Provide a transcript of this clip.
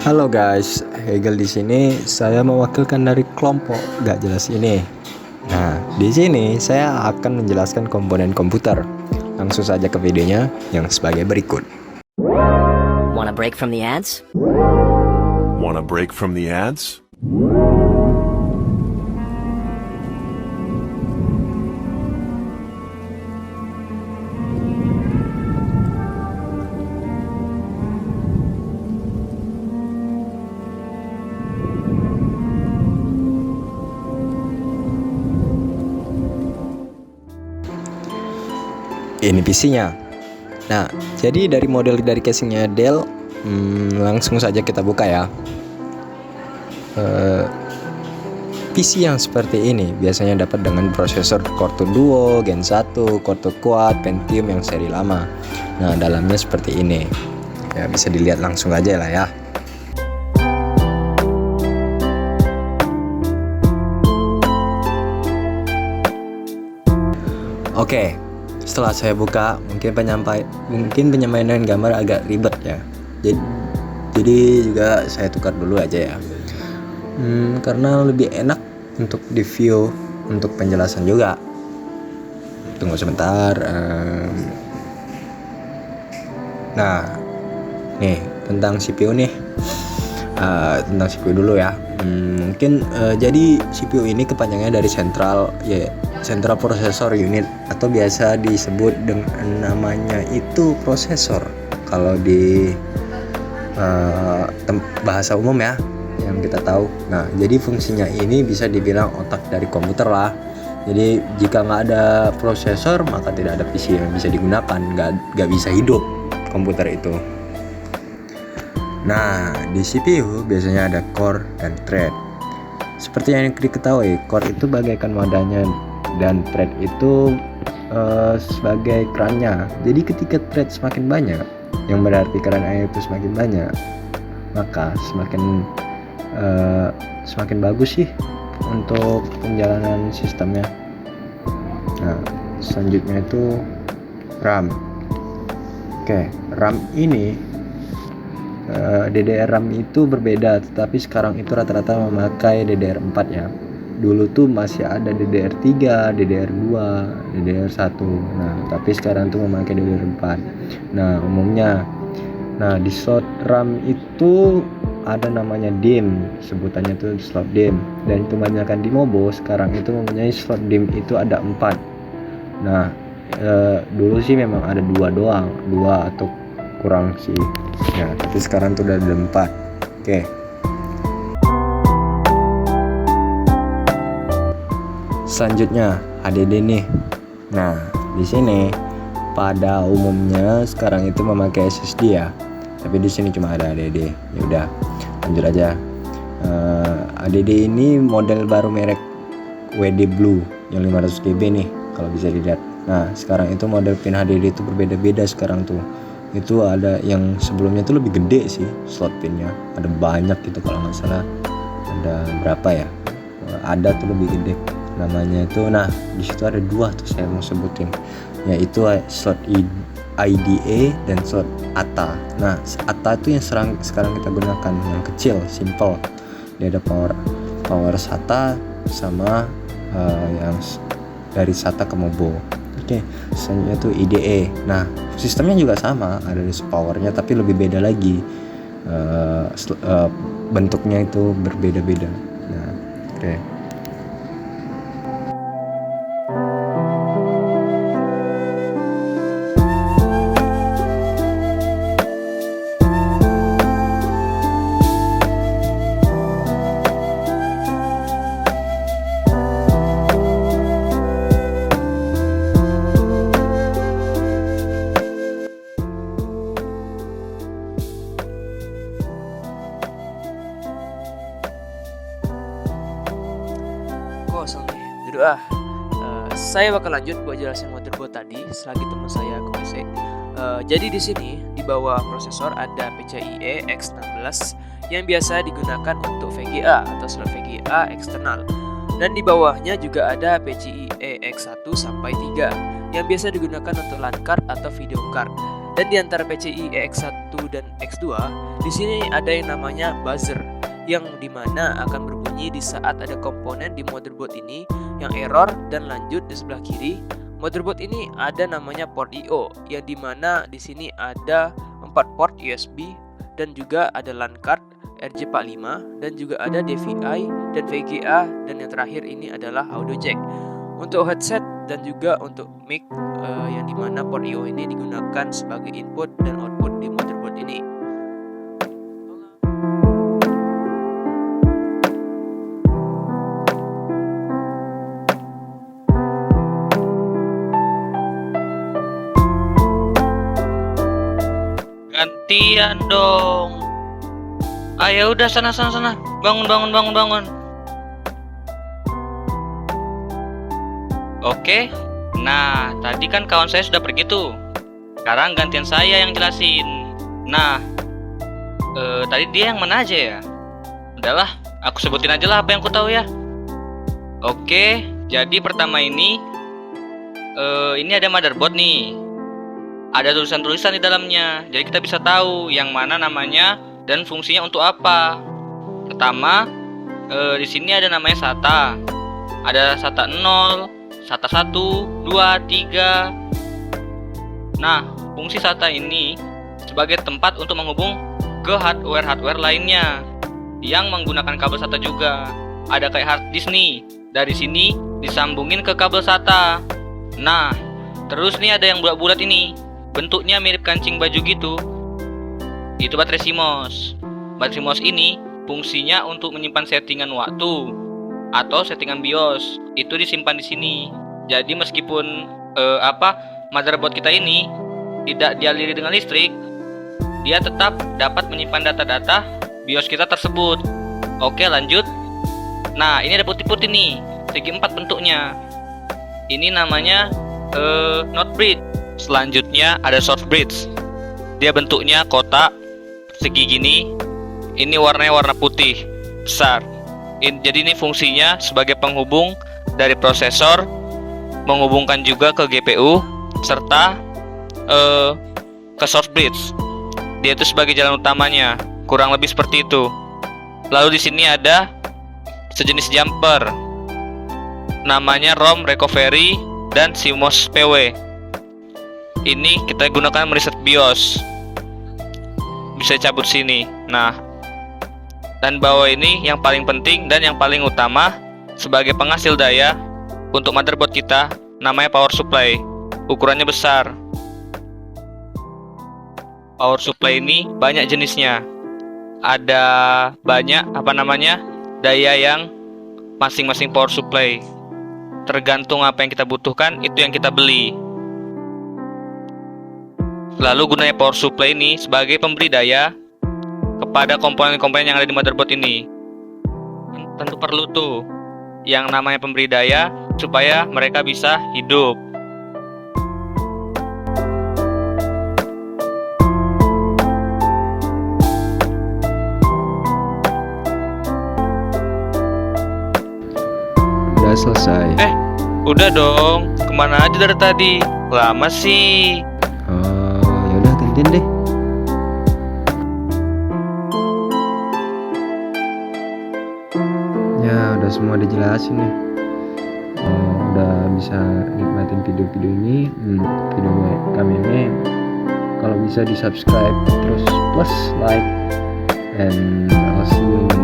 Halo guys, Hegel di sini. Saya mewakilkan dari kelompok gak jelas ini. Nah, di sini saya akan menjelaskan komponen komputer. Langsung saja ke videonya yang sebagai berikut. Want a break from the ads? Want a break from the ads? Ini PC-nya. Nah, jadi dari model dari casingnya Dell, langsung saja kita buka ya. PC yang seperti ini biasanya dapat dengan prosesor Core 2 Duo, Gen 1, Core 2 Quad, Pentium yang seri lama. Nah, dalamnya seperti ini. Ya, bisa dilihat langsung aja lah ya. Oke, setelah saya buka, mungkin penyampaian gambar agak ribet ya. Jadi juga saya tukar dulu aja ya. Karena lebih enak untuk di view untuk penjelasan juga. Tunggu sebentar. Nah, nih tentang CPU nih. Tentang CPU dulu ya. Jadi CPU ini kepanjangannya dari Central Processor Unit, atau biasa disebut dengan namanya itu prosesor kalau di bahasa umum ya yang kita tahu. Nah, jadi fungsinya ini bisa dibilang otak dari komputer lah. Jadi jika nggak ada prosesor maka tidak ada PC yang bisa digunakan, nggak bisa hidup komputer itu. Nah, di CPU biasanya ada core dan thread. Seperti yang diketahui, core itu bagaikan wadahnya dan thread itu sebagai kerannya. Jadi ketika thread semakin banyak, yang berarti keran air itu semakin banyak, maka semakin bagus sih untuk penjalanan sistemnya. Nah, selanjutnya itu RAM. Oke, RAM ini DDR RAM itu berbeda, tetapi sekarang itu rata-rata memakai DDR4 ya. Dulu tuh masih ada DDR3, DDR2, DDR1. Nah, tapi sekarang tuh memakai DDR4. Nah, umumnya di slot RAM itu ada namanya DIMM, sebutannya tuh slot DIMM, dan kebanyakan di Mobo sekarang itu mempunyai slot DIMM itu ada 4. Nah, dulu sih memang ada 2 doang, 2 atau kurang sih ya, tapi sekarang tuh udah ada 4. Oke. Selanjutnya HDD nih. Nah, di sini pada umumnya sekarang itu memakai SSD ya, tapi di sini cuma ada HDD. Ya udah, lanjut aja. HDD ini model baru merek WD Blue yang 500 GB nih kalau bisa dilihat. Nah, sekarang itu model pin HDD itu berbeda-beda sekarang tuh. Itu ada yang sebelumnya tuh lebih gede sih slot pinnya, ada banyak gitu kalau nggak salah, ada berapa ya, ada tuh lebih gede namanya itu. Nah, di situ ada 2 tuh saya mau sebutin, yaitu slot IDA dan slot ATA. Nah, ATA itu yang sekarang kita gunakan, yang kecil, simple. Dia ada power SATA sama yang dari SATA ke Mobo. Oke, selanjutnya itu IDE. Nah, sistemnya juga sama, ada powernya tapi lebih beda lagi. Bentuknya itu berbeda-beda. Nah, oke. Kosong nih, duduk ah. Saya bakal lanjut buat jelasin motherboard tadi selagi teman saya ke WC. Jadi di sini di bawah prosesor ada PCIe X16 yang biasa digunakan untuk VGA atau slot VGA eksternal. Dan di bawahnya juga ada PCIe X1 sampai 3 yang biasa digunakan untuk LAN card atau video card. Dan di antara PCIe X1 dan X2, di sini ada yang namanya buzzer, yang dimana akan berbunyi di saat ada komponen di motherboard ini yang error. Dan lanjut di sebelah kiri, motherboard ini ada namanya port I/O, yang dimana di sini ada 4 port USB dan juga ada LAN card RJ45 dan juga ada DVI dan VGA, dan yang terakhir ini adalah audio jack. Untuk headset dan juga untuk mic, yang dimana port I/O ini digunakan sebagai input dan output di motherboard ini. Gantian dong. Ayo udah sana. Bangun. Oke. Nah, tadi kan kawan saya sudah pergi tuh. Sekarang gantian saya yang jelasin. Nah, tadi dia yang mana aja ya? Udahlah, aku sebutin aja lah apa yang aku tahu ya. Oke, jadi pertama ini ada motherboard nih. Ada tulisan-tulisan di dalamnya, jadi kita bisa tahu yang mana namanya dan fungsinya untuk apa. Pertama, di sini ada namanya SATA. Ada SATA 0, SATA 1, 2, 3. Nah, fungsi SATA ini sebagai tempat untuk menghubung ke hardware lainnya yang menggunakan kabel SATA juga. Ada kayak hard disk nih. Dari sini disambungin ke kabel SATA. Nah, terus nih ada yang bulat-bulat ini. Bentuknya mirip kancing baju gitu. Itu baterai CMOS. Baterai CMOS ini fungsinya untuk menyimpan settingan waktu atau settingan BIOS. Itu disimpan di sini. Jadi meskipun motherboard kita ini tidak dialiri dengan listrik, dia tetap dapat menyimpan data-data BIOS kita tersebut. Oke, lanjut. Nah, ini ada putih-putih nih, segi 4 bentuknya. Ini namanya not bridge. Selanjutnya ada short bridge. Dia bentuknya kotak segi gini. Ini warnanya warna putih besar. Jadi ini fungsinya sebagai penghubung dari prosesor, menghubungkan juga ke GPU serta ke short bridge. Dia itu sebagai jalan utamanya. Kurang lebih seperti itu. Lalu di sini ada sejenis jumper. Namanya ROM recovery dan CMOS PW. Ini kita gunakan mereset BIOS. Bisa cabut sini. Nah, dan bawah ini yang paling penting dan yang paling utama sebagai penghasil daya untuk motherboard kita, namanya power supply. Ukurannya besar. Power supply ini banyak jenisnya. Ada banyak daya yang masing-masing power supply. Tergantung apa yang kita butuhkan, itu yang kita beli. Lalu gunanya power supply ini sebagai pemberi daya kepada komponen-komponen yang ada di motherboard ini. Tentu perlu tuh yang namanya pemberi daya supaya mereka bisa hidup. Udah selesai. Udah dong, kemana aja dari tadi? Lama sih. Yaudah gantiin deh. Ya udah semua dijelasin nih. Udah bisa nikmatin video-video ini. Video kami ini kalau bisa di subscribe terus plus like, and I'll see you in the